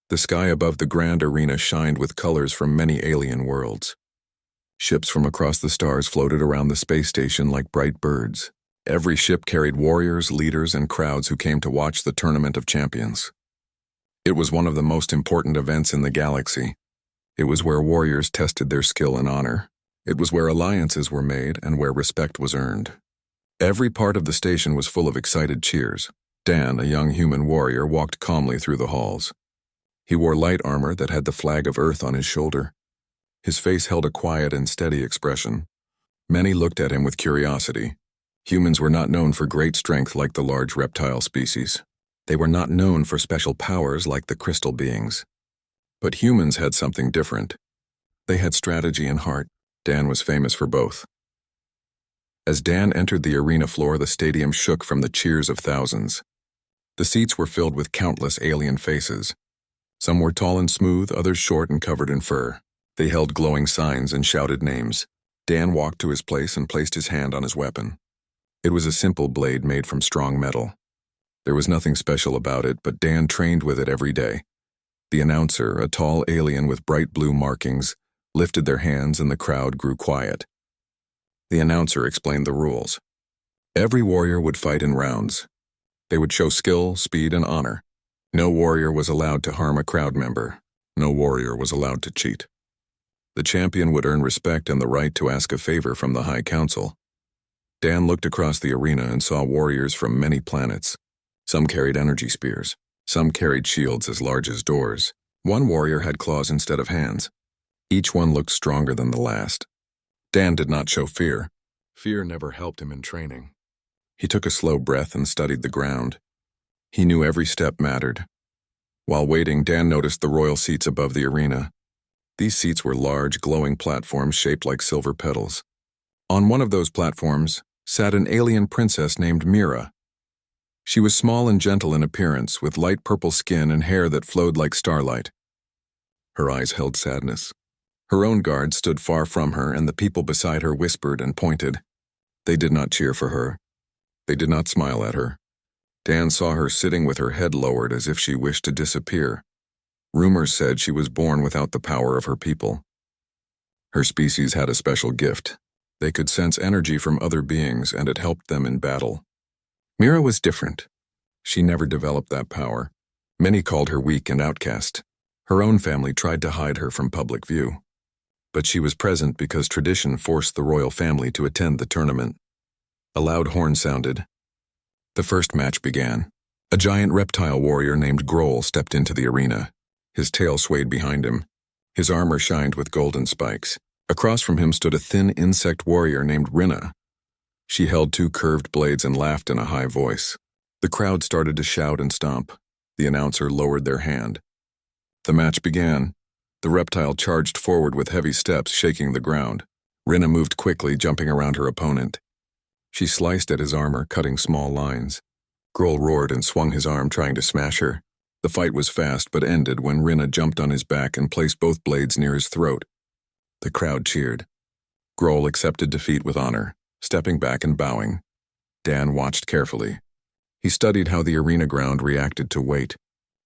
The sky above the grand arena shined with colors from many alien worlds. Ships from across the stars floated around the space station like bright birds. Every ship carried warriors, leaders, and crowds who came to watch the Tournament of Champions. It was one of the most important events in the galaxy. It was where warriors tested their skill and honor. It was where alliances were made and where respect was earned. Every part of the station was full of excited cheers. Dan, a young human warrior, walked calmly through the halls. He wore light armor that had the flag of Earth on his shoulder. His face held a quiet and steady expression. Many looked at him with curiosity. Humans were not known for great strength like the large reptile species. They were not known for special powers like the crystal beings. But humans had something different. They had strategy and heart. Dan was famous for both. As Dan entered the arena floor, the stadium shook from the cheers of thousands. The seats were filled with countless alien faces. Some were tall and smooth, others short and covered in fur. They held glowing signs and shouted names. Dan walked to his place and placed his hand on his weapon. It was a simple blade made from strong metal. There was nothing special about it, but Dan trained with it every day. The announcer, a tall alien with bright blue markings, lifted their hands and the crowd grew quiet. The announcer explained the rules. Every warrior would fight in rounds. They would show skill, speed, and honor. No warrior was allowed to harm a crowd member. No warrior was allowed to cheat. The champion would earn respect and the right to ask a favor from the High Council. Dan looked across the arena and saw warriors from many planets. Some carried energy spears. Some carried shields as large as doors. One warrior had claws instead of hands. Each one looked stronger than the last. Dan did not show fear. Fear never helped him in training. He took a slow breath and studied the ground. He knew every step mattered. While waiting, Dan noticed the royal seats above the arena. These seats were large, glowing platforms shaped like silver petals. On one of those platforms sat an alien princess named Mira. She was small and gentle in appearance, with light purple skin and hair that flowed like starlight. Her eyes held sadness. Her own guards stood far from her, and the people beside her whispered and pointed. They did not cheer for her. They did not smile at her. Dan saw her sitting with her head lowered as if she wished to disappear. Rumors said she was born without the power of her people. Her species had a special gift. They could sense energy from other beings, and it helped them in battle. Mira was different. She never developed that power. Many called her weak and outcast. Her own family tried to hide her from public view. But she was present because tradition forced the royal family to attend the tournament. A loud horn sounded. The first match began. A giant reptile warrior named Grohl stepped into the arena. His tail swayed behind him. His armor shined with golden spikes. Across from him stood a thin insect warrior named Rinna. She held two curved blades and laughed in a high voice. The crowd started to shout and stomp. The announcer lowered their hand. The match began. The reptile charged forward with heavy steps, shaking the ground. Rinna moved quickly, jumping around her opponent. She sliced at his armor, cutting small lines. Grohl roared and swung his arm, trying to smash her. The fight was fast, but ended when Rinna jumped on his back and placed both blades near his throat. The crowd cheered. Grohl accepted defeat with honor, stepping back and bowing. Dan watched carefully. He studied how the arena ground reacted to weight.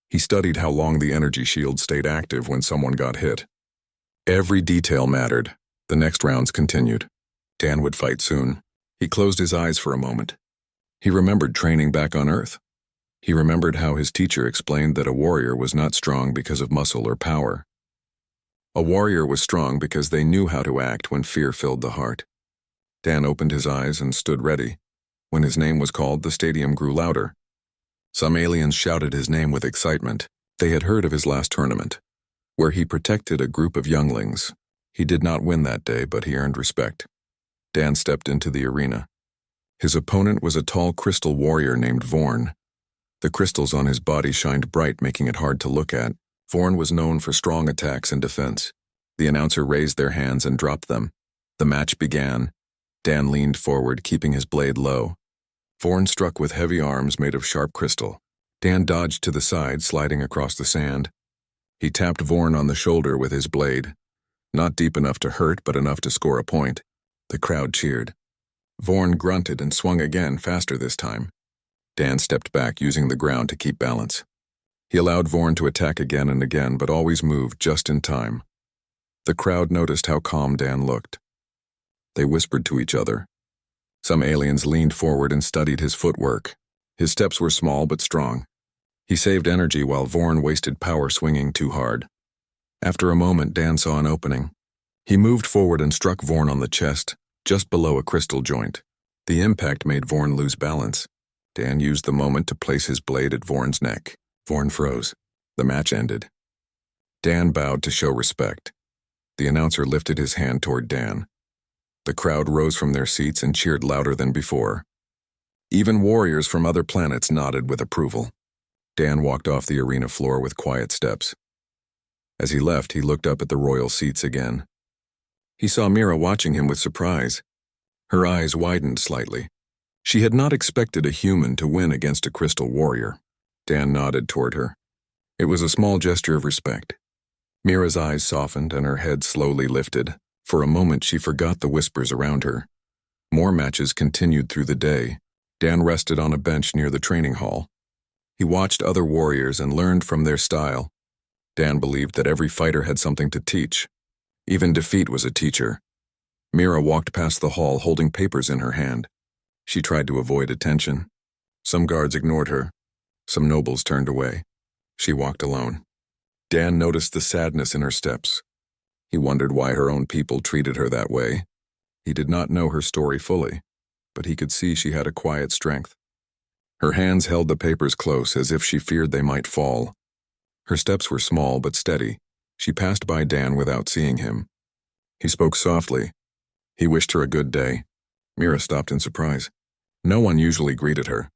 He studied how long the energy shield stayed active when someone got hit. Every detail mattered. The next rounds continued. Dan would fight soon. He closed his eyes for a moment. He remembered training back on Earth. He remembered how his teacher explained that a warrior was not strong because of muscle or power. A warrior was strong because they knew how to act when fear filled the heart. Dan opened his eyes and stood ready. When his name was called, the stadium grew louder. Some aliens shouted his name with excitement. They had heard of his last tournament, where he protected a group of younglings. He did not win that day, but he earned respect. Dan stepped into the arena. His opponent was a tall crystal warrior named Vorn. The crystals on his body shined bright, making it hard to look at. Vorn was known for strong attacks and defense. The announcer raised their hands and dropped them. The match began. Dan leaned forward, keeping his blade low. Vorn struck with heavy arms made of sharp crystal. Dan dodged to the side, sliding across the sand. He tapped Vorn on the shoulder with his blade. Not deep enough to hurt, but enough to score a point. The crowd cheered. Vorn grunted and swung again, faster this time. Dan stepped back, using the ground to keep balance. He allowed Vorn to attack again and again, but always moved just in time. The crowd noticed how calm Dan looked. They whispered to each other. Some aliens leaned forward and studied his footwork. His steps were small but strong. He saved energy while Vorn wasted power swinging too hard. After a moment, Dan saw an opening. He moved forward and struck Vorn on the chest, just below a crystal joint. The impact made Vorn lose balance. Dan used the moment to place his blade at Vorn's neck. Vorn froze. The match ended. Dan bowed to show respect. The announcer lifted his hand toward Dan. The crowd rose from their seats and cheered louder than before. Even warriors from other planets nodded with approval. Dan walked off the arena floor with quiet steps. As he left, he looked up at the royal seats again. He saw Mira watching him with surprise. Her eyes widened slightly. She had not expected a human to win against a crystal warrior. Dan nodded toward her. It was a small gesture of respect. Mira's eyes softened and her head slowly lifted. For a moment, she forgot the whispers around her. More matches continued through the day. Dan rested on a bench near the training hall. He watched other warriors and learned from their style. Dan believed that every fighter had something to teach. Even defeat was a teacher. Mira walked past the hall holding papers in her hand. She tried to avoid attention. Some guards ignored her. Some nobles turned away. She walked alone. Dan noticed the sadness in her steps. He wondered why her own people treated her that way. He did not know her story fully, but he could see she had a quiet strength. Her hands held the papers close as if she feared they might fall. Her steps were small but steady. She passed by Dan without seeing him. He spoke softly. He wished her a good day. Mira stopped in surprise. No one usually greeted her.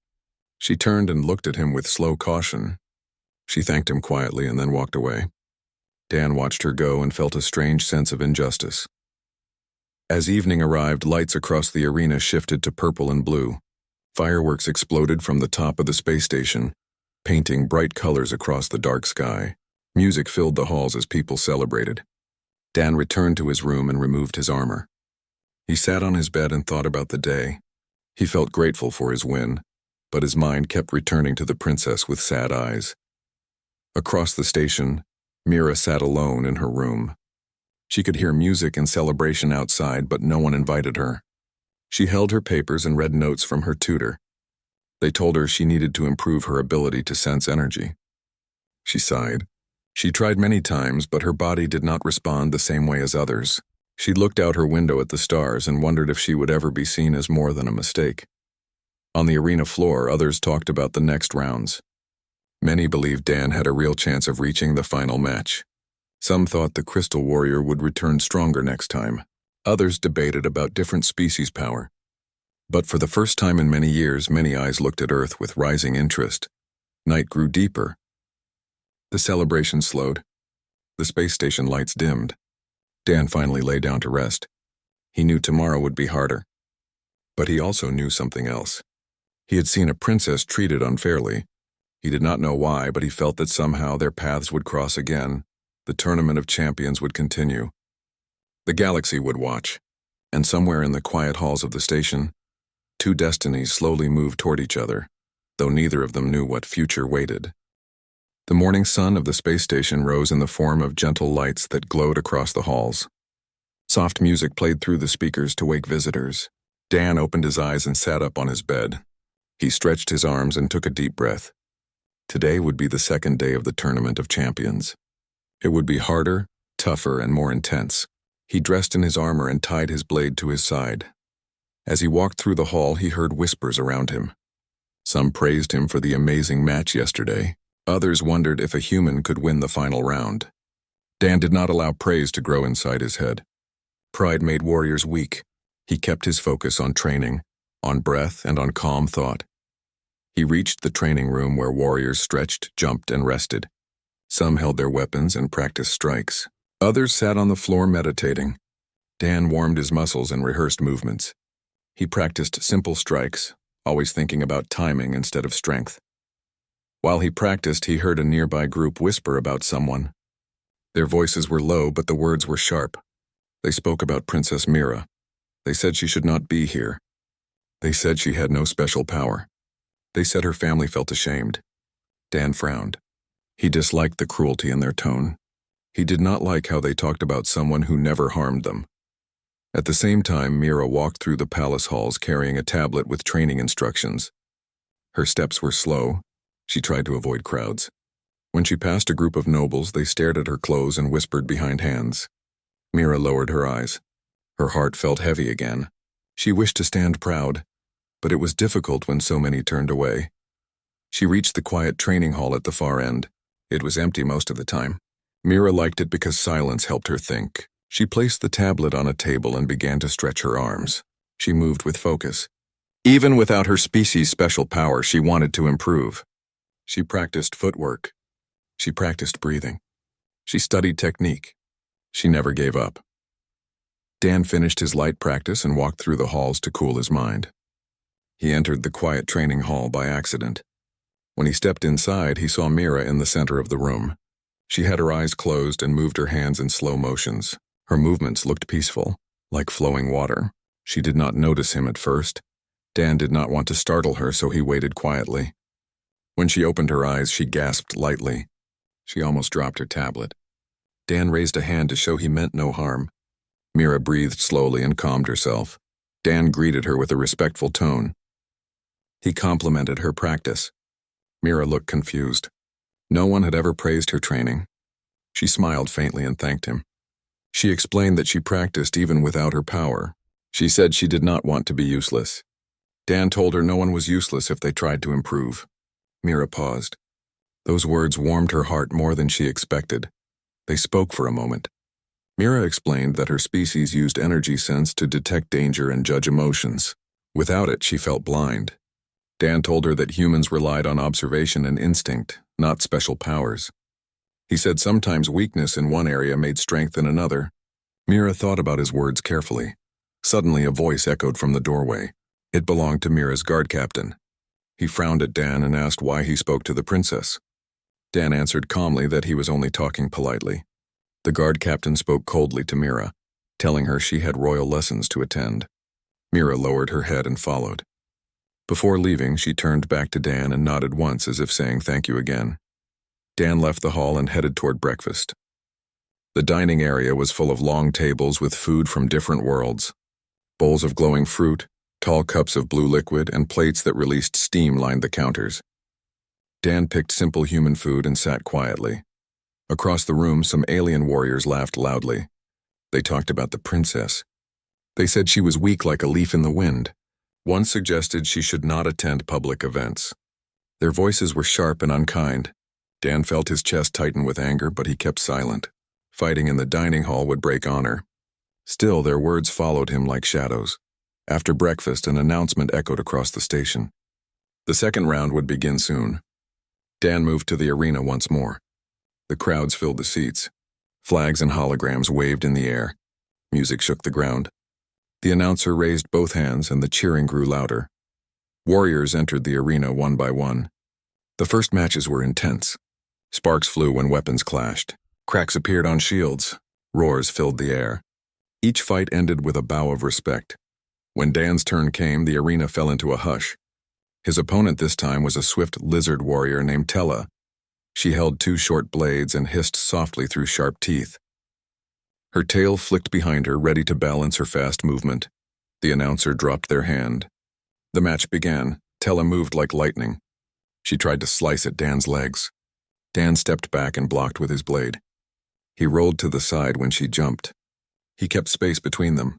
She turned and looked at him with slow caution. She thanked him quietly and then walked away. Dan watched her go and felt a strange sense of injustice. As evening arrived, lights across the arena shifted to purple and blue. Fireworks exploded from the top of the space station, painting bright colors across the dark sky. Music filled the halls as people celebrated. Dan returned to his room and removed his armor. He sat on his bed and thought about the day. He felt grateful for his win, but his mind kept returning to the princess with sad eyes. Across the station, Mira sat alone in her room. She could hear music and celebration outside, but no one invited her. She held her papers and read notes from her tutor. They told her she needed to improve her ability to sense energy. She sighed. She tried many times, but her body did not respond the same way as others. She looked out her window at the stars and wondered if she would ever be seen as more than a mistake. On the arena floor, others talked about the next rounds. Many believed Dan had a real chance of reaching the final match. Some thought the Crystal Warrior would return stronger next time. Others debated about different species power. But for the first time in many years, many eyes looked at Earth with rising interest. Night grew deeper. The celebration slowed. The space station lights dimmed. Dan finally lay down to rest. He knew tomorrow would be harder. But he also knew something else. He had seen a princess treated unfairly. He did not know why, but he felt that somehow their paths would cross again. The tournament of champions would continue. The galaxy would watch. And somewhere in the quiet halls of the station, two destinies slowly moved toward each other, though neither of them knew what future waited. The morning sun of the space station rose in the form of gentle lights that glowed across the halls. Soft music played through the speakers to wake visitors. Dan opened his eyes and sat up on his bed. He stretched his arms and took a deep breath. Today would be the second day of the Tournament of Champions. It would be harder, tougher, and more intense. He dressed in his armor and tied his blade to his side. As he walked through the hall, he heard whispers around him. Some praised him for the amazing match yesterday. Others wondered if a human could win the final round. Dan did not allow praise to grow inside his head. Pride made warriors weak. He kept his focus on training, on breath, and on calm thought. He reached the training room where warriors stretched, jumped, and rested. Some held their weapons and practiced strikes. Others sat on the floor meditating. Dan warmed his muscles and rehearsed movements. He practiced simple strikes, always thinking about timing instead of strength. While he practiced, he heard a nearby group whisper about someone. Their voices were low, but the words were sharp. They spoke about Princess Mira. They said she should not be here. They said she had no special power. They said her family felt ashamed. Dan frowned. He disliked the cruelty in their tone. He did not like how they talked about someone who never harmed them. At the same time, Mira walked through the palace halls carrying a tablet with training instructions. Her steps were slow. She tried to avoid crowds. When she passed a group of nobles, they stared at her clothes and whispered behind hands. Mira lowered her eyes. Her heart felt heavy again. She wished to stand proud, but it was difficult when so many turned away. She reached the quiet training hall at the far end. It was empty most of the time. Mira liked it because silence helped her think. She placed the tablet on a table and began to stretch her arms. She moved with focus. Even without her species' special power, she wanted to improve. She practiced footwork. She practiced breathing. She studied technique. She never gave up. Dan finished his light practice and walked through the halls to cool his mind. He entered the quiet training hall by accident. When he stepped inside, he saw Mira in the center of the room. She had her eyes closed and moved her hands in slow motions. Her movements looked peaceful, like flowing water. She did not notice him at first. Dan did not want to startle her, so he waited quietly. When she opened her eyes, she gasped lightly. She almost dropped her tablet. Dan raised a hand to show he meant no harm. Mira breathed slowly and calmed herself. Dan greeted her with a respectful tone. He complimented her practice. Mira looked confused. No one had ever praised her training. She smiled faintly and thanked him. She explained that she practiced even without her power. She said she did not want to be useless. Dan told her no one was useless if they tried to improve. Mira paused. Those words warmed her heart more than she expected. They spoke for a moment. Mira explained that her species used energy sense to detect danger and judge emotions. Without it, she felt blind. Dan told her that humans relied on observation and instinct, not special powers. He said sometimes weakness in one area made strength in another. Mira thought about his words carefully. Suddenly, a voice echoed from the doorway. It belonged to Mira's guard captain. He frowned at Dan and asked why he spoke to the princess. Dan answered calmly that he was only talking politely. The guard captain spoke coldly to Mira, telling her she had royal lessons to attend. Mira lowered her head and followed. Before leaving, she turned back to Dan and nodded once as if saying thank you again. Dan left the hall and headed toward breakfast. The dining area was full of long tables with food from different worlds. Bowls of glowing fruit, tall cups of blue liquid, and plates that released steam lined the counters. Dan picked simple human food and sat quietly. Across the room, some alien warriors laughed loudly. They talked about the princess. They said she was weak like a leaf in the wind. One suggested she should not attend public events. Their voices were sharp and unkind. Dan felt his chest tighten with anger, but he kept silent. Fighting in the dining hall would break honor. Still, their words followed him like shadows. After breakfast, an announcement echoed across the station. The second round would begin soon. Dan moved to the arena once more. The crowds filled the seats. Flags and holograms waved in the air. Music shook the ground. The announcer raised both hands and the cheering grew louder. Warriors entered the arena one by one. The first matches were intense. Sparks flew when weapons clashed. Cracks appeared on shields. Roars filled the air. Each fight ended with a bow of respect. When Dan's turn came, the arena fell into a hush. His opponent this time was a swift lizard warrior named Tella. She held two short blades and hissed softly through sharp teeth. Her tail flicked behind her, ready to balance her fast movement. The announcer dropped their hand. The match began. Tella moved like lightning. She tried to slice at Dan's legs. Dan stepped back and blocked with his blade. He rolled to the side when she jumped. He kept space between them.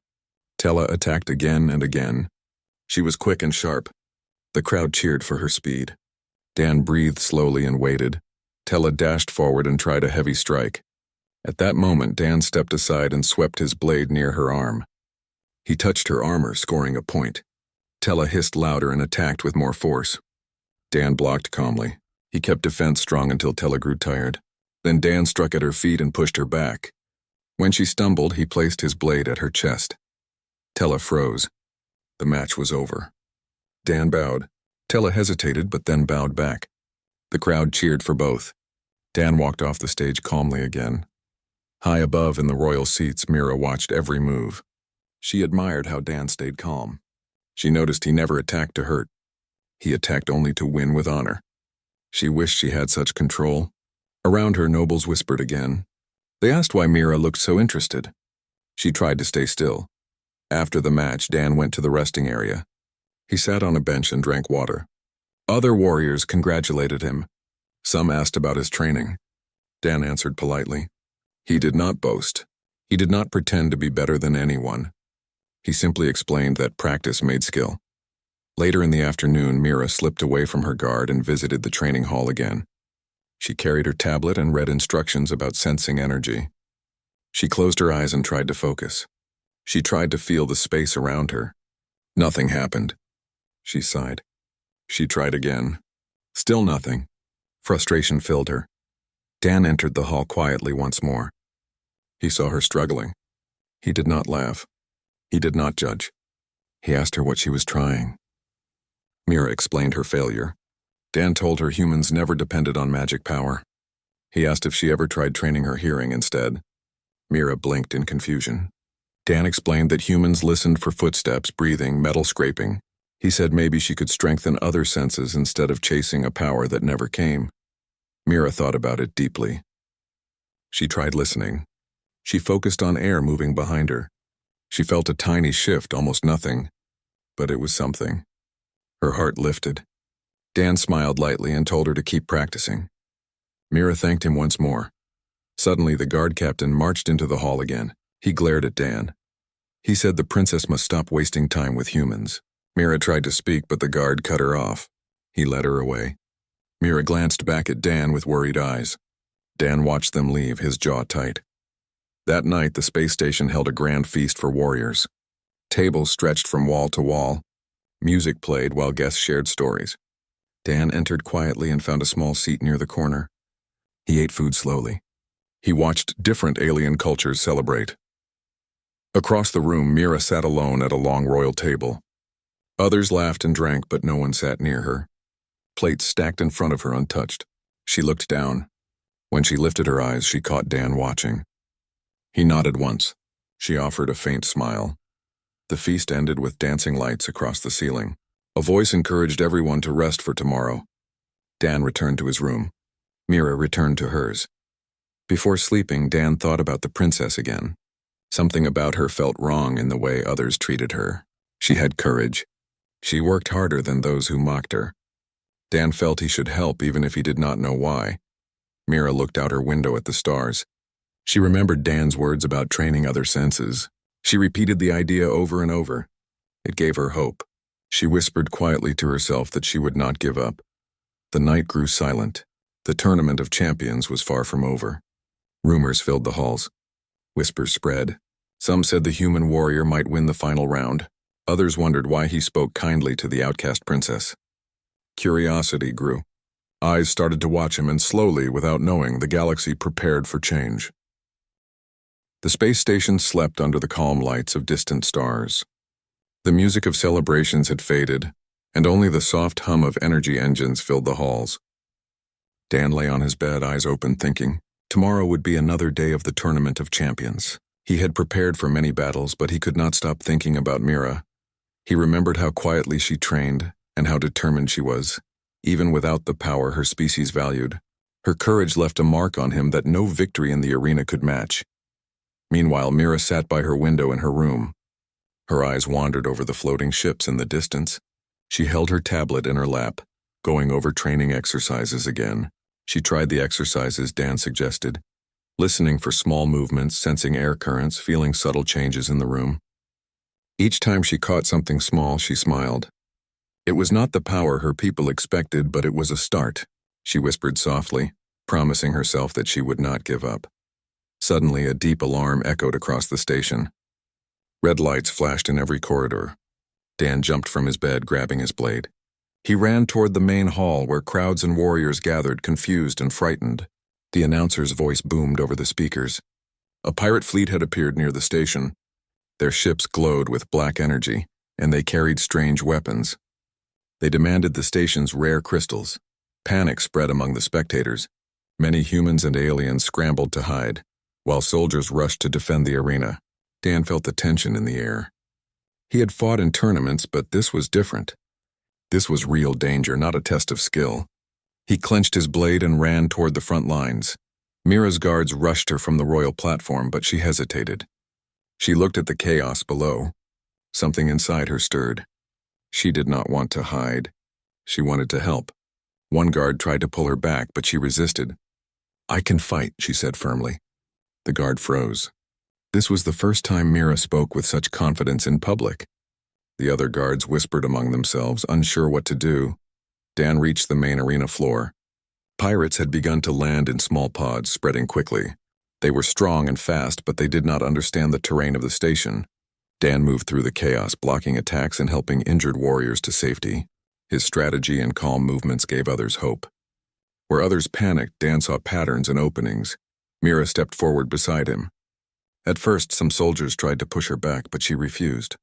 Tella attacked again and again. She was quick and sharp. The crowd cheered for her speed. Dan breathed slowly and waited. Tella dashed forward and tried a heavy strike. At that moment, Dan stepped aside and swept his blade near her arm. He touched her armor, scoring a point. Tella hissed louder and attacked with more force. Dan blocked calmly. He kept defense strong until Tella grew tired. Then Dan struck at her feet and pushed her back. When she stumbled, he placed his blade at her chest. Tella froze. The match was over. Dan bowed. Tella hesitated, but then bowed back. The crowd cheered for both. Dan walked off the stage calmly again. High above in the royal seats, Mira watched every move. She admired how Dan stayed calm. She noticed he never attacked to hurt. He attacked only to win with honor. She wished she had such control. Around her, nobles whispered again. They asked why Mira looked so interested. She tried to stay still. After the match, Dan went to the resting area. He sat on a bench and drank water. Other warriors congratulated him. Some asked about his training. Dan answered politely. He did not boast. He did not pretend to be better than anyone. He simply explained that practice made skill. Later in the afternoon, Mira slipped away from her guard and visited the training hall again. She carried her tablet and read instructions about sensing energy. She closed her eyes and tried to focus. She tried to feel the space around her. Nothing happened. She sighed. She tried again. Still nothing. Frustration filled her. Dan entered the hall quietly once more. He saw her struggling. He did not laugh. He did not judge. He asked her what she was trying. Mira explained her failure. Dan told her humans never depended on magic power. He asked if she ever tried training her hearing instead. Mira blinked in confusion. Dan explained that humans listened for footsteps, breathing, metal scraping. He said maybe she could strengthen other senses instead of chasing a power that never came. Mira thought about it deeply. She tried listening. She focused on air moving behind her. She felt a tiny shift, almost nothing. But it was something. Her heart lifted. Dan smiled lightly and told her to keep practicing. Mira thanked him once more. Suddenly, the guard captain marched into the hall again. He glared at Dan. He said the princess must stop wasting time with humans. Mira tried to speak, but the guard cut her off. He led her away. Mira glanced back at Dan with worried eyes. Dan watched them leave, his jaw tight. That night, the space station held a grand feast for warriors. Tables stretched from wall to wall. Music played while guests shared stories. Dan entered quietly and found a small seat near the corner. He ate food slowly. He watched different alien cultures celebrate. Across the room, Mira sat alone at a long royal table. Others laughed and drank, but no one sat near her. Plates stacked in front of her untouched. She looked down. When she lifted her eyes, she caught Dan watching. He nodded once. She offered a faint smile. The feast ended with dancing lights across the ceiling. A voice encouraged everyone to rest for tomorrow. Dan returned to his room. Mira returned to hers. Before sleeping, Dan thought about the princess again. Something about her felt wrong in the way others treated her. She had courage. She worked harder than those who mocked her. Dan felt he should help even if he did not know why. Mira looked out her window at the stars. She remembered Dan's words about training other senses. She repeated the idea over and over. It gave her hope. She whispered quietly to herself that she would not give up. The night grew silent. The tournament of champions was far from over. Rumors filled the halls. Whispers spread. Some said the human warrior might win the final round. Others wondered why he spoke kindly to the outcast princess. Curiosity grew. Eyes started to watch him, and slowly, without knowing, the galaxy prepared for change. The space station slept under the calm lights of distant stars. The music of celebrations had faded, and only the soft hum of energy engines filled the halls. Dan lay on his bed, eyes open, thinking. Tomorrow would be another day of the Tournament of Champions. He had prepared for many battles, but he could not stop thinking about Mira. He remembered how quietly she trained and how determined she was, even without the power her species valued. Her courage left a mark on him that no victory in the arena could match. Meanwhile, Mira sat by her window in her room. Her eyes wandered over the floating ships in the distance. She held her tablet in her lap, going over training exercises again. She tried the exercises Dan suggested, listening for small movements, sensing air currents, feeling subtle changes in the room. Each time she caught something small, she smiled. It was not the power her people expected, but it was a start, she whispered softly, promising herself that she would not give up. Suddenly, a deep alarm echoed across the station. Red lights flashed in every corridor. Dan jumped from his bed, grabbing his blade. He ran toward the main hall where crowds and warriors gathered, confused and frightened. The announcer's voice boomed over the speakers. A pirate fleet had appeared near the station. Their ships glowed with black energy, and they carried strange weapons. They demanded the station's rare crystals. Panic spread among the spectators. Many humans and aliens scrambled to hide, while soldiers rushed to defend the arena. Dan felt the tension in the air. He had fought in tournaments, but this was different. This was real danger, not a test of skill. He clenched his blade and ran toward the front lines. Mira's guards rushed her from the royal platform, but she hesitated. She looked at the chaos below. Something inside her stirred. She did not want to hide. She wanted to help. One guard tried to pull her back, but she resisted. "I can fight," she said firmly. The guard froze. This was the first time Mira spoke with such confidence in public. The other guards whispered among themselves, unsure what to do. Dan reached the main arena floor. Pirates had begun to land in small pods, spreading quickly. They were strong and fast, but they did not understand the terrain of the station. Dan moved through the chaos, blocking attacks and helping injured warriors to safety. His strategy and calm movements gave others hope. Where others panicked, Dan saw patterns and openings. Mira stepped forward beside him. At first, some soldiers tried to push her back, but she refused.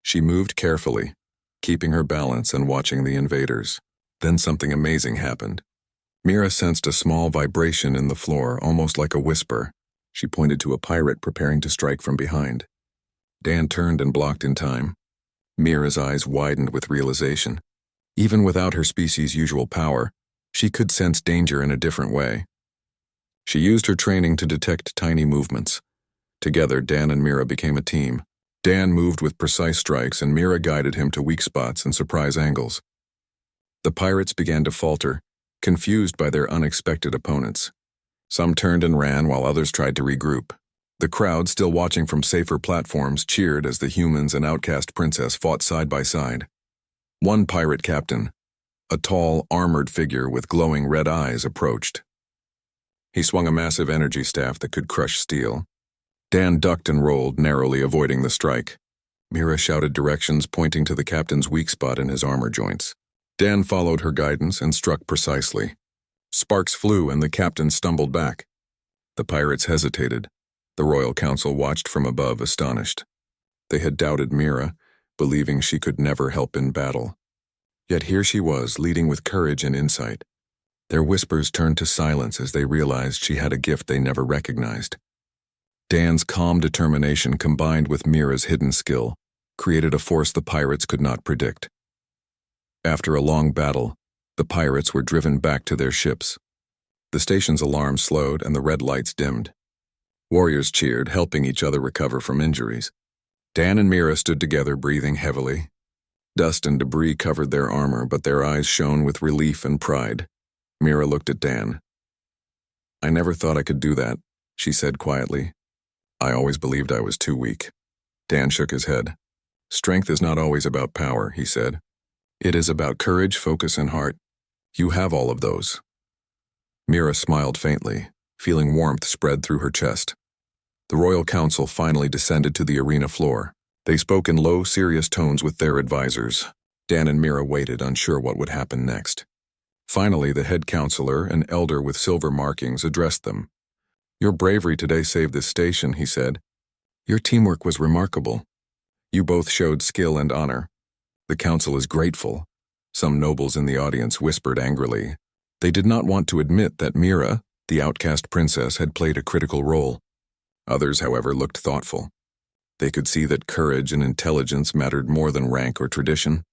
She moved carefully, keeping her balance and watching the invaders. Then something amazing happened. Mira sensed a small vibration in the floor, almost like a whisper. She pointed to a pirate preparing to strike from behind. Dan turned and blocked in time. Mira's eyes widened with realization. Even without her species' usual power, she could sense danger in a different way. She used her training to detect tiny movements. Together, Dan and Mira became a team. Dan moved with precise strikes, and Mira guided him to weak spots and surprise angles. The pirates began to falter, confused by their unexpected opponents. Some turned and ran while others tried to regroup. The crowd, still watching from safer platforms, cheered as the humans and Outcast princess fought side by side. One pirate captain, a tall, armored figure with glowing red eyes, approached. He swung a massive energy staff that could crush steel. Dan ducked and rolled, narrowly avoiding the strike. Mira shouted directions, pointing to the captain's weak spot in his armor joints. Dan followed her guidance and struck precisely. Sparks flew and the captain stumbled back. The pirates hesitated. The Royal Council watched from above, astonished. They had doubted Mira, believing she could never help in battle. Yet here she was, leading with courage and insight. Their whispers turned to silence as they realized she had a gift they never recognized. Dan's calm determination, combined with Mira's hidden skill, created a force the pirates could not predict. After a long battle, the pirates were driven back to their ships. The station's alarm slowed and the red lights dimmed. Warriors cheered, helping each other recover from injuries. Dan and Mira stood together, breathing heavily. Dust and debris covered their armor, but their eyes shone with relief and pride. Mira looked at Dan. "I never thought I could do that," she said quietly. "I always believed I was too weak." Dan shook his head. "Strength is not always about power," he said. "It is about courage, focus, and heart. You have all of those." Mira smiled faintly, feeling warmth spread through her chest. The Royal Council finally descended to the arena floor. They spoke in low, serious tones with their advisors. Dan and Mira waited, unsure what would happen next. Finally, the head counselor, an elder with silver markings, addressed them. "Your bravery today saved this station," he said. "Your teamwork was remarkable. You both showed skill and honor. The council is grateful." Some nobles in the audience whispered angrily. They did not want to admit that Mira, the Outcast princess, had played a critical role. Others, however, looked thoughtful. They could see that courage and intelligence mattered more than rank or tradition.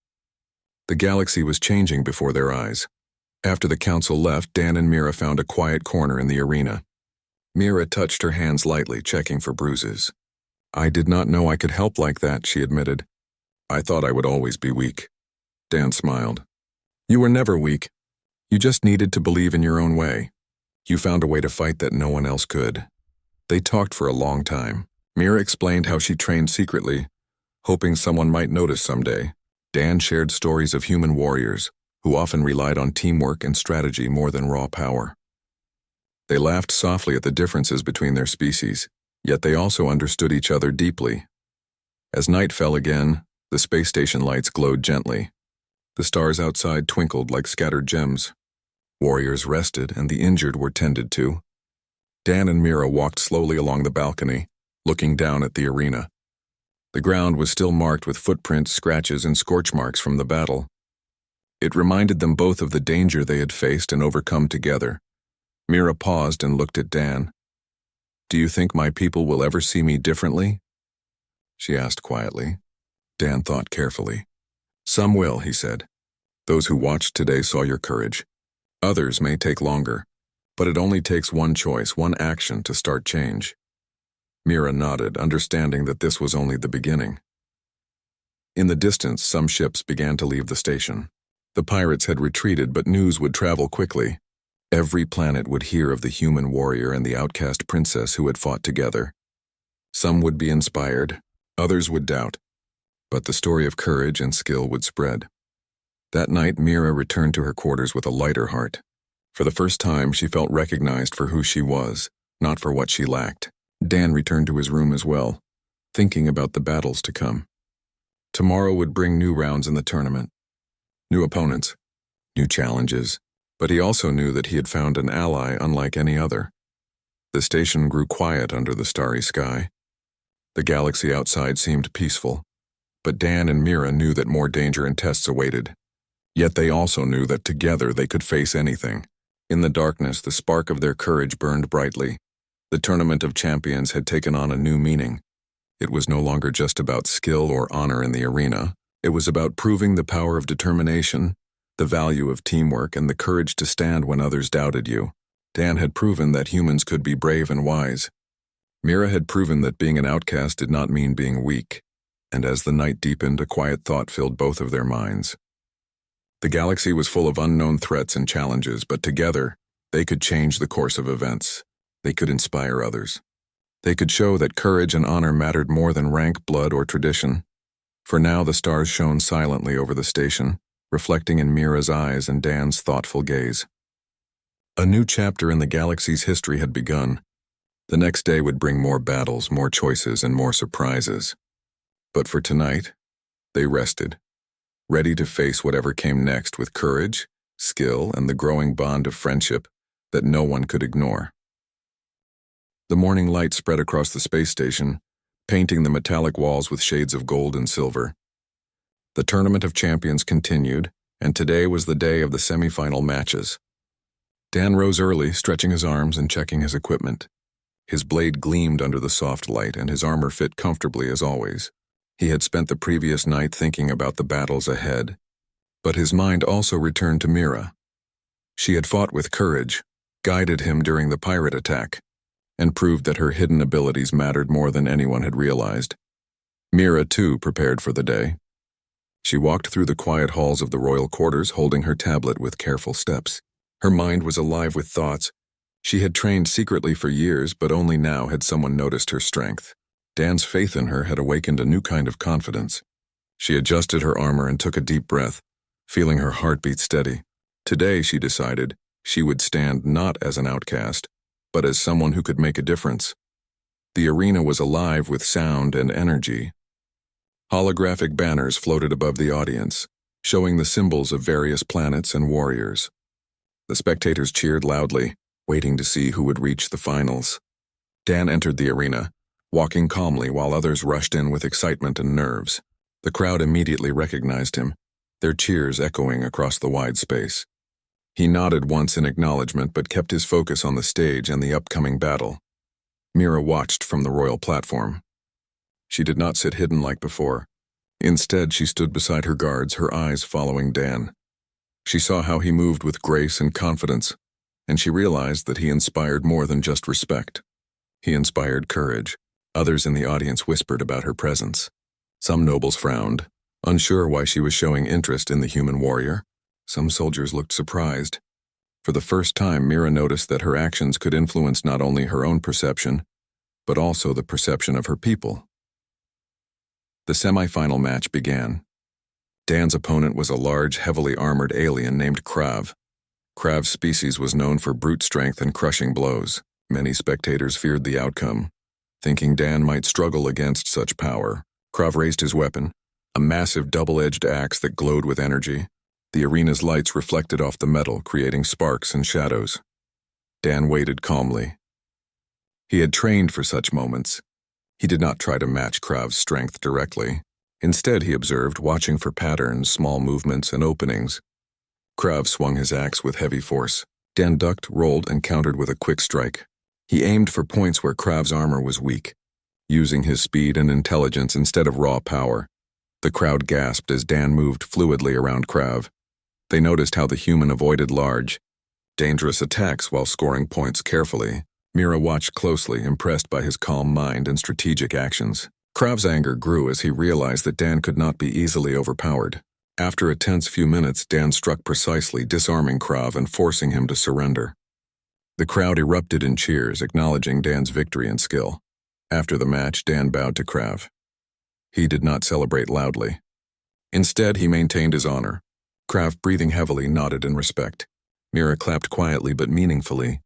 The galaxy was changing before their eyes. After the council left, Dan and Mira found a quiet corner in the arena. Mira touched her hands lightly, checking for bruises. "I did not know I could help like that," she admitted. "I thought I would always be weak." Dan smiled. "You were never weak. You just needed to believe in your own way. You found a way to fight that no one else could." They talked for a long time. Mira explained how she trained secretly, hoping someone might notice someday. Dan shared stories of human warriors, who often relied on teamwork and strategy more than raw power. They laughed softly at the differences between their species, yet they also understood each other deeply. As night fell again, the space station lights glowed gently. The stars outside twinkled like scattered gems. Warriors rested and the injured were tended to. Dan and Mira walked slowly along the balcony, looking down at the arena. The ground was still marked with footprints, scratches, and scorch marks from the battle. It reminded them both of the danger they had faced and overcome together. Mira paused and looked at Dan. "Do you think my people will ever see me differently?" she asked quietly. Dan thought carefully. "Some will," he said. "Those who watched today saw your courage. Others may take longer. But it only takes one choice, one action to start change. Mira nodded, understanding that this was only the beginning. In the distance, some ships began to leave the station. The pirates had retreated, but news would travel quickly. Every planet would hear of the human warrior and the outcast princess who had fought together. Some would be inspired, others would doubt, but the story of courage and skill would spread. That night, Mira returned to her quarters with a lighter heart. For the first time, she felt recognized for who she was, not for what she lacked. Dan returned to his room as well, thinking about the battles to come. Tomorrow would bring new rounds in the tournament, new opponents, new challenges, but he also knew that he had found an ally unlike any other. The station grew quiet under the starry sky. The galaxy outside seemed peaceful, but Dan and Mira knew that more danger and tests awaited. Yet they also knew that together they could face anything. In the darkness, the spark of their courage burned brightly. The Tournament of Champions had taken on a new meaning. It was no longer just about skill or honor in the arena. It was about proving the power of determination, the value of teamwork, and the courage to stand when others doubted you. Dan had proven that humans could be brave and wise. Mira had proven that being an outcast did not mean being weak. And as the night deepened, a quiet thought filled both of their minds. The galaxy was full of unknown threats and challenges, but together, they could change the course of events. They could inspire others. They could show that courage and honor mattered more than rank, blood, or tradition. For now, the stars shone silently over the station, reflecting in Mira's eyes and Dan's thoughtful gaze. A new chapter in the galaxy's history had begun. The next day would bring more battles, more choices, and more surprises. But for tonight, they rested, ready to face whatever came next with courage, skill, and the growing bond of friendship that no one could ignore. The morning light spread across the space station, painting the metallic walls with shades of gold and silver. The Tournament of Champions continued, and today was the day of the semi-final matches. Dan rose early, stretching his arms and checking his equipment. His blade gleamed under the soft light, and his armor fit comfortably as always. He had spent the previous night thinking about the battles ahead, but his mind also returned to Mira. She had fought with courage, guided him during the pirate attack, and proved that her hidden abilities mattered more than anyone had realized. Mira, too, prepared for the day. She walked through the quiet halls of the royal quarters, holding her tablet with careful steps. Her mind was alive with thoughts. She had trained secretly for years, but only now had someone noticed her strength. Dan's faith in her had awakened a new kind of confidence. She adjusted her armor and took a deep breath, feeling her heartbeat steady. Today, she decided, she would stand not as an outcast, but as someone who could make a difference. The arena was alive with sound and energy. Holographic banners floated above the audience, showing the symbols of various planets and warriors. The spectators cheered loudly, waiting to see who would reach the finals. Dan entered the arena, walking calmly while others rushed in with excitement and nerves. The crowd immediately recognized him, their cheers echoing across the wide space. He nodded once in acknowledgement but kept his focus on the stage and the upcoming battle. Mira watched from the royal platform. She did not sit hidden like before. Instead, she stood beside her guards, her eyes following Dan. She saw how he moved with grace and confidence, and she realized that he inspired more than just respect. He inspired courage. Others in the audience whispered about her presence. Some nobles frowned, unsure why she was showing interest in the human warrior. Some soldiers looked surprised. For the first time, Mira noticed that her actions could influence not only her own perception, but also the perception of her people. The semi-final match began. Dan's opponent was a large, heavily armored alien named Krav. Krav's species was known for brute strength and crushing blows. Many spectators feared the outcome, thinking Dan might struggle against such power. Krav raised his weapon, a massive double-edged axe that glowed with energy. The arena's lights reflected off the metal, creating sparks and shadows. Dan waited calmly. He had trained for such moments. He did not try to match Krav's strength directly. Instead, he observed, watching for patterns, small movements, and openings. Krav swung his axe with heavy force. Dan ducked, rolled, and countered with a quick strike. He aimed for points where Krav's armor was weak, using his speed and intelligence instead of raw power. The crowd gasped as Dan moved fluidly around Krav. They noticed how the human avoided large, dangerous attacks while scoring points carefully. Mira watched closely, impressed by his calm mind and strategic actions. Krav's anger grew as he realized that Dan could not be easily overpowered. After a tense few minutes, Dan struck precisely, disarming Krav and forcing him to surrender. The crowd erupted in cheers, acknowledging Dan's victory and skill. After the match, Dan bowed to Krav. He did not celebrate loudly. Instead, he maintained his honor. Krav, breathing heavily, nodded in respect. Mira clapped quietly but meaningfully.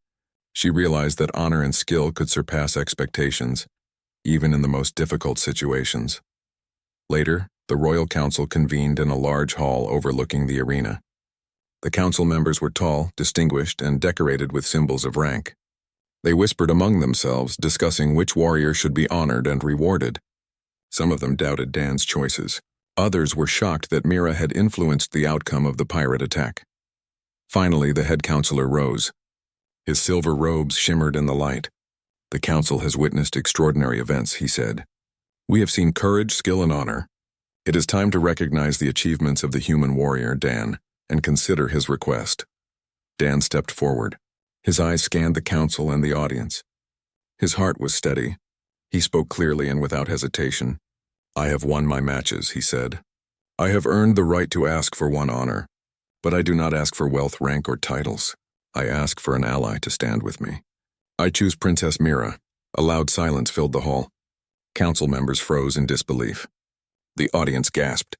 She realized that honor and skill could surpass expectations, even in the most difficult situations. Later, the Royal Council convened in a large hall overlooking the arena. The council members were tall, distinguished, and decorated with symbols of rank. They whispered among themselves, discussing which warrior should be honored and rewarded. Some of them doubted Dan's choices. Others were shocked that Mira had influenced the outcome of the pirate attack. Finally, the head counselor rose. His silver robes shimmered in the light. "The council has witnessed extraordinary events," he said. "We have seen courage, skill, and honor. It is time to recognize the achievements of the human warrior, Dan, and consider his request." Dan stepped forward. His eyes scanned the council and the audience. His heart was steady. He spoke clearly and without hesitation. "I have won my matches," he said. "I have earned the right to ask for one honor. But I do not ask for wealth, rank, or titles. I ask for an ally to stand with me. I choose Princess Mira." A loud silence filled the hall. Council members froze in disbelief. The audience gasped.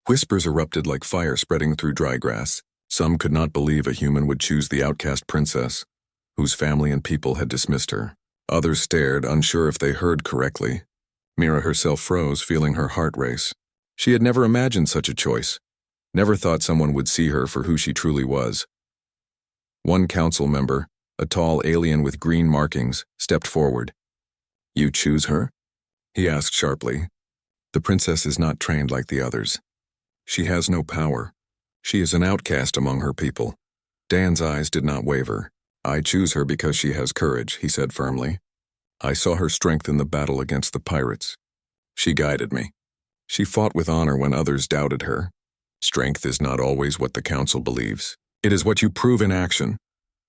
Whispers erupted like fire spreading through dry grass. Some could not believe a human would choose the outcast princess, whose family and people had dismissed her. Others stared, unsure if they heard correctly. Mira herself froze, feeling her heart race. She had never imagined such a choice. Never thought someone would see her for who she truly was. One council member, a tall alien with green markings, stepped forward. "You choose her?" he asked sharply. "The princess is not trained like the others. She has no power. She is an outcast among her people." Dan's eyes did not waver. "I choose her because she has courage," he said firmly. "I saw her strength in the battle against the pirates. She guided me. She fought with honor when others doubted her. Strength is not always what the council believes. It is what you prove in action."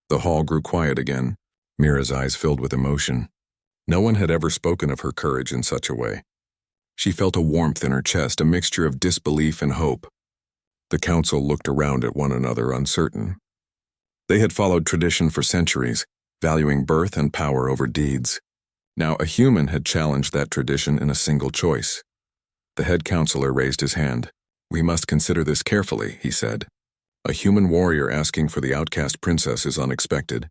The hall grew quiet again. Mira's eyes filled with emotion. No one had ever spoken of her courage in such a way. She felt a warmth in her chest, a mixture of disbelief and hope. The council looked around at one another, uncertain. They had followed tradition for centuries, valuing birth and power over deeds. Now a human had challenged that tradition in a single choice. The head counselor raised his hand. "We must consider this carefully," he said. "A human warrior asking for the outcast princess is unexpected,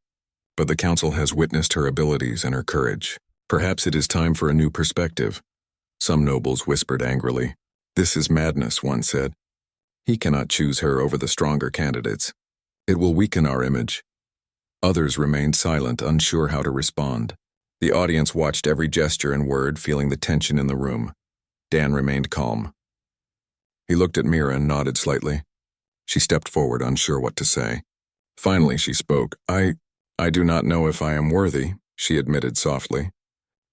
but the council has witnessed her abilities and her courage. Perhaps it is time for a new perspective." Some nobles whispered angrily. "This is madness," one said. "He cannot choose her over the stronger candidates. It will weaken our image." Others remained silent, unsure how to respond. The audience watched every gesture and word, feeling the tension in the room. Dan remained calm. He looked at Mira and nodded slightly. She stepped forward, unsure what to say. Finally, she spoke. I do not know if I am worthy," she admitted softly.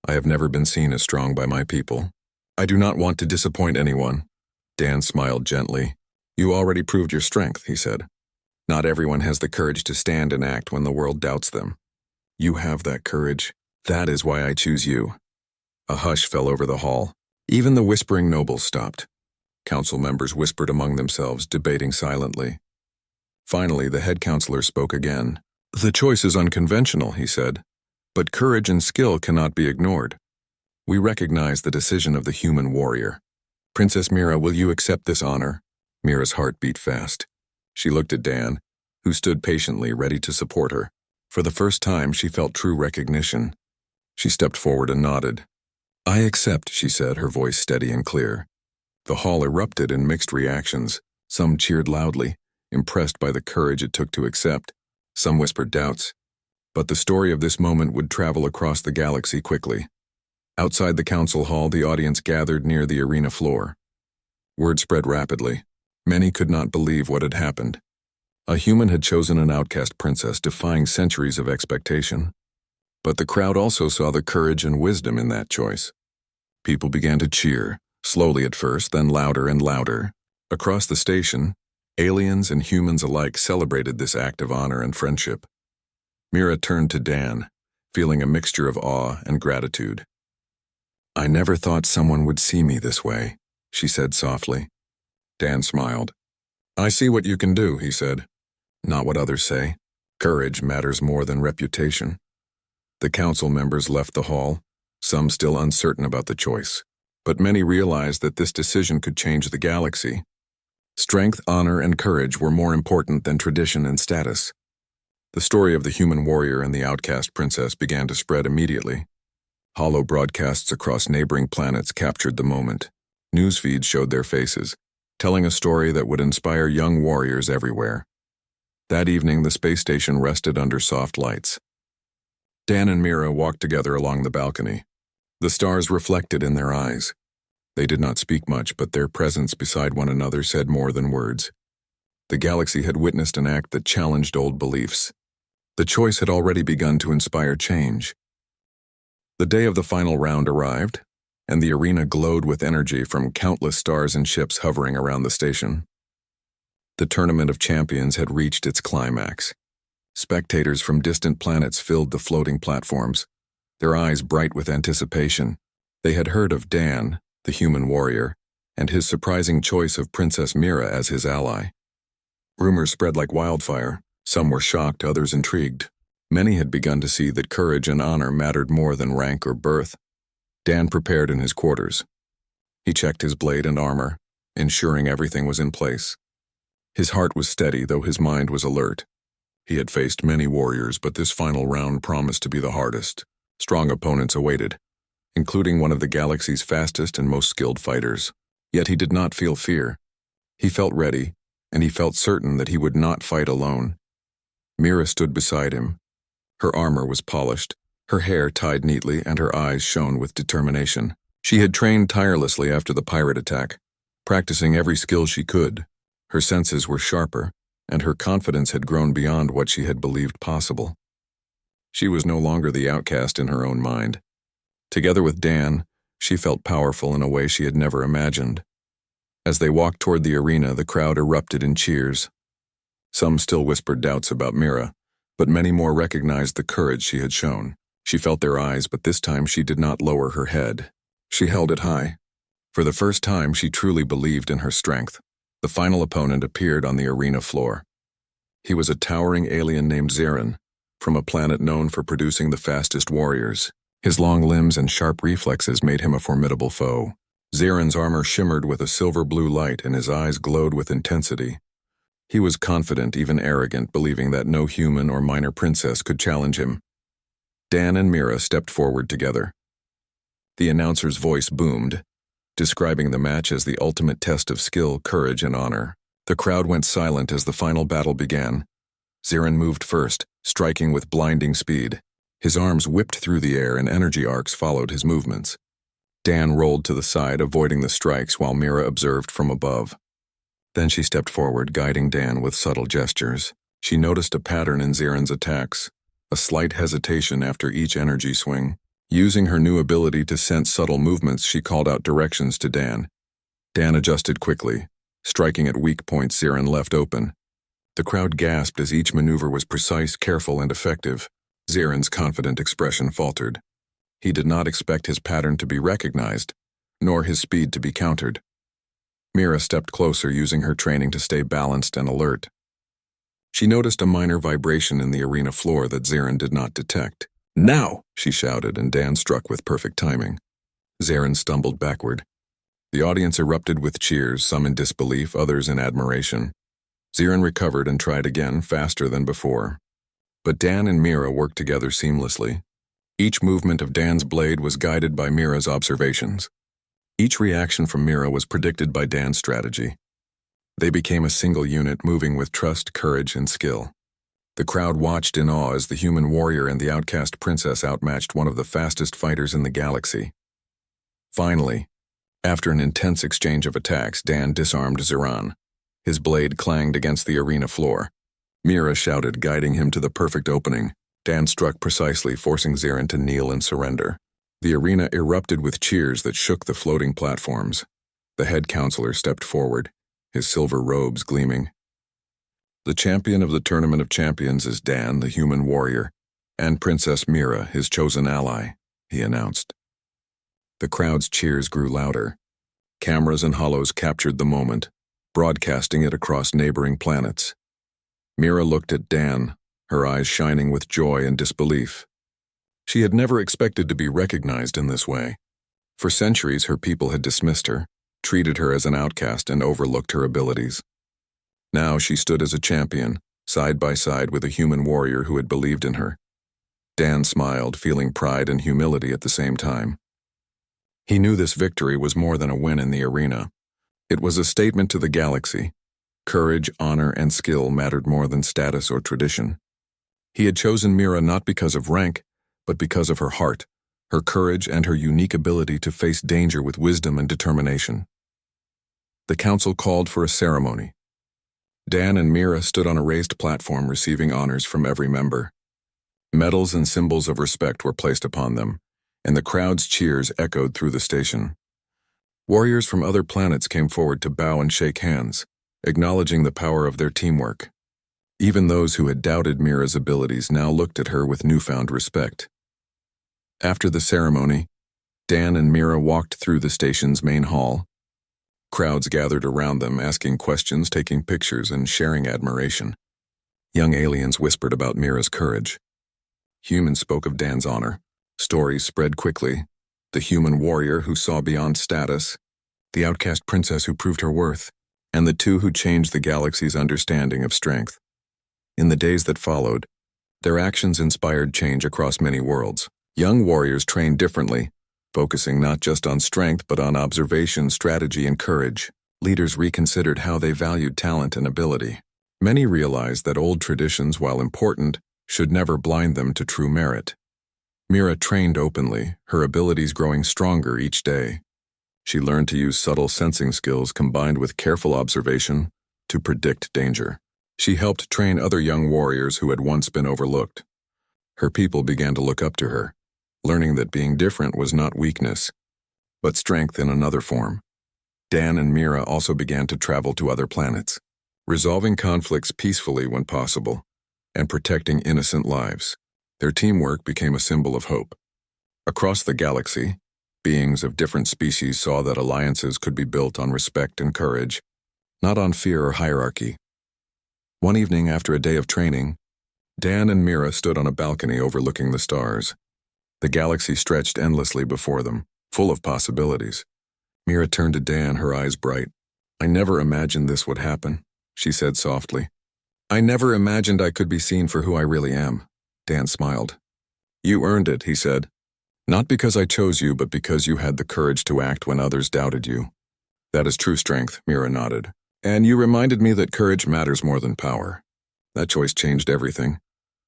"I have never been seen as strong by my people. I do not want to disappoint anyone." Dan smiled gently. "You already proved your strength," he said. "Not everyone has the courage to stand and act when the world doubts them. You have that courage. That is why I choose you." A hush fell over the hall. Even the whispering nobles stopped. Council members whispered among themselves, debating silently. Finally, the head counselor spoke again. "The choice is unconventional," he said, "but courage and skill cannot be ignored. We recognize the decision of the human warrior. Princess Mira, will you accept this honor?" Mira's heart beat fast. She looked at Dan, who stood patiently, ready to support her. For the first time, she felt true recognition. She stepped forward and nodded. "I accept," she said, her voice steady and clear. The hall erupted in mixed reactions. Some cheered loudly, impressed by the courage it took to accept. Some whispered doubts. But the story of this moment would travel across the galaxy quickly. Outside the council hall, the audience gathered near the arena floor. Word spread rapidly. Many could not believe what had happened. A human had chosen an outcast princess, defying centuries of expectation. But the crowd also saw the courage and wisdom in that choice. People began to cheer, slowly at first, then louder and louder. Across the station, aliens and humans alike celebrated this act of honor and friendship. Mira turned to Dan, feeling a mixture of awe and gratitude. "I never thought someone would see me this way," she said softly. Dan smiled. "I see what you can do," he said. "Not what others say. Courage matters more than reputation." The council members left the hall, some still uncertain about the choice, but many realized that this decision could change the galaxy. Strength, honor, and courage were more important than tradition and status. The story of the human warrior and the outcast princess began to spread immediately. Hollow broadcasts across neighboring planets captured the moment. News feeds showed their faces, telling a story that would inspire young warriors everywhere. That evening, the space station rested under soft lights. Dan and Mira walked together along the balcony. The stars reflected in their eyes. They did not speak much, but their presence beside one another said more than words. The galaxy had witnessed an act that challenged old beliefs. The choice had already begun to inspire change. The day of the final round arrived, and the arena glowed with energy from countless stars and ships hovering around the station. The Tournament of Champions had reached its climax. Spectators from distant planets filled the floating platforms, their eyes bright with anticipation. They had heard of Dan, the human warrior, and his surprising choice of Princess Mira as his ally. Rumors spread like wildfire. Some were shocked, others intrigued. Many had begun to see that courage and honor mattered more than rank or birth. Dan prepared in his quarters. He checked his blade and armor, ensuring everything was in place. His heart was steady, though his mind was alert. He had faced many warriors, but this final round promised to be the hardest. Strong opponents awaited, including one of the galaxy's fastest and most skilled fighters. Yet he did not feel fear. He felt ready, and he felt certain that he would not fight alone. Mira stood beside him. Her armor was polished, her hair tied neatly, and her eyes shone with determination. She had trained tirelessly after the pirate attack, practicing every skill she could. Her senses were sharper, and her confidence had grown beyond what she had believed possible. She was no longer the outcast in her own mind. Together with Dan, she felt powerful in a way she had never imagined. As they walked toward the arena, the crowd erupted in cheers. Some still whispered doubts about Mira, but many more recognized the courage she had shown. She felt their eyes, but this time she did not lower her head. She held it high. For the first time, she truly believed in her strength. The final opponent appeared on the arena floor. He was a towering alien named Zirin, from a planet known for producing the fastest warriors. His long limbs and sharp reflexes made him a formidable foe. Zirin's armor shimmered with a silver-blue light, and his eyes glowed with intensity. He was confident, even arrogant, believing that no human or minor princess could challenge him. Dan and Mira stepped forward together. The announcer's voice boomed, describing the match as the ultimate test of skill, courage, and honor. The crowd went silent as the final battle began. Zirin moved first, striking with blinding speed. His arms whipped through the air and energy arcs followed his movements. Dan rolled to the side, avoiding the strikes while Mira observed from above. Then she stepped forward, guiding Dan with subtle gestures. She noticed a pattern in Zirin's attacks, a slight hesitation after each energy swing. Using her new ability to sense subtle movements, she called out directions to Dan. Dan adjusted quickly, striking at weak points Zirin left open. The crowd gasped as each maneuver was precise, careful, and effective. Zirin's confident expression faltered. He did not expect his pattern to be recognized, nor his speed to be countered. Mira stepped closer, using her training to stay balanced and alert. She noticed a minor vibration in the arena floor that Zirin did not detect. "Now!" she shouted, and Dan struck with perfect timing. Zirin stumbled backward. The audience erupted with cheers, some in disbelief, others in admiration. Zirin recovered and tried again, faster than before. But Dan and Mira worked together seamlessly. Each movement of Dan's blade was guided by Mira's observations. Each reaction from Mira was predicted by Dan's strategy. They became a single unit, moving with trust, courage, and skill. The crowd watched in awe as the human warrior and the outcast princess outmatched one of the fastest fighters in the galaxy. Finally, after an intense exchange of attacks, Dan disarmed Zirin. His blade clanged against the arena floor. Mira shouted, guiding him to the perfect opening. Dan struck precisely, forcing Zirin to kneel and surrender. The arena erupted with cheers that shook the floating platforms. The head counselor stepped forward, his silver robes gleaming. "The champion of the Tournament of Champions is Dan, the human warrior," "And Princess Mira, his chosen ally," he announced. The crowd's cheers grew louder. Cameras and hollows captured the moment, broadcasting it across neighboring planets. Mira looked at Dan, her eyes shining with joy and disbelief. She had never expected to be recognized in this way. For centuries, her people had dismissed her, treated her as an outcast, and overlooked her abilities. Now she stood as a champion, side by side with a human warrior who had believed in her. Dan smiled, feeling pride and humility at the same time. He knew this victory was more than a win in the arena. It was a statement to the galaxy. Courage, honor, and skill mattered more than status or tradition. He had chosen Mira not because of rank, but because of her heart, her courage, and her unique ability to face danger with wisdom and determination. The council called for a ceremony. Dan and Mira stood on a raised platform receiving honors from every member. Medals and symbols of respect were placed upon them, and the crowd's cheers echoed through the station. Warriors from other planets came forward to bow and shake hands, acknowledging the power of their teamwork. Even those who had doubted Mira's abilities now looked at her with newfound respect. After the ceremony, Dan and Mira walked through the station's main hall. Crowds gathered around them, asking questions, taking pictures, and sharing admiration. Young aliens whispered about Mira's courage. Humans spoke of Dan's honor. Stories spread quickly. The human warrior who saw beyond status, the outcast princess who proved her worth, and the two who changed the galaxy's understanding of strength. In the days that followed, their actions inspired change across many worlds. Young warriors trained differently, focusing not just on strength but on observation, strategy, and courage. Leaders reconsidered how they valued talent and ability. Many realized that old traditions, while important, should never blind them to true merit. Mira trained openly, her abilities growing stronger each day. She learned to use subtle sensing skills combined with careful observation to predict danger. She helped train other young warriors who had once been overlooked. Her people began to look up to her, learning that being different was not weakness, but strength in another form. Dan and Mira also began to travel to other planets, resolving conflicts peacefully when possible, and protecting innocent lives. Their teamwork became a symbol of hope. Across the galaxy, beings of different species saw that alliances could be built on respect and courage, not on fear or hierarchy. One evening after a day of training, Dan and Mira stood on a balcony overlooking the stars. The galaxy stretched endlessly before them, full of possibilities. Mira turned to Dan, her eyes bright. "I never imagined this would happen," she said softly. "I never imagined I could be seen for who I really am." Dan smiled. "You earned it," he said. "Not because I chose you, but because you had the courage to act when others doubted you." "That is true strength," Mira nodded. "And you reminded me that courage matters more than power." That choice changed everything.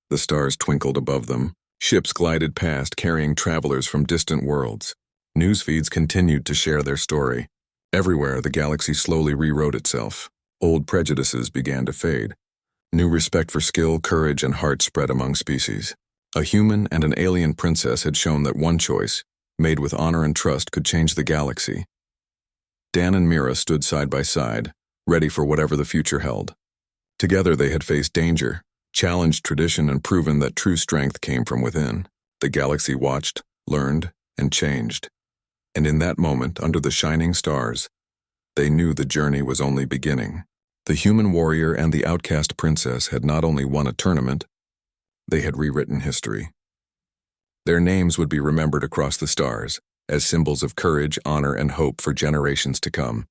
The stars twinkled above them. Ships glided past, carrying travelers from distant worlds. News feeds continued to share their story. Everywhere, the galaxy slowly rewrote itself. Old prejudices began to fade. New respect for skill, courage, and heart spread among species. A human and an alien princess had shown that one choice, made with honor and trust, could change the galaxy. Dan and Mira stood side by side, ready for whatever the future held. Together they had faced danger, challenged tradition, and proven that true strength came from within. The galaxy watched, learned, and changed. And in that moment, under the shining stars, they knew the journey was only beginning. The human warrior and the outcast princess had not only won a tournament, they had rewritten history. Their names would be remembered across the stars as symbols of courage, honor, and hope for generations to come.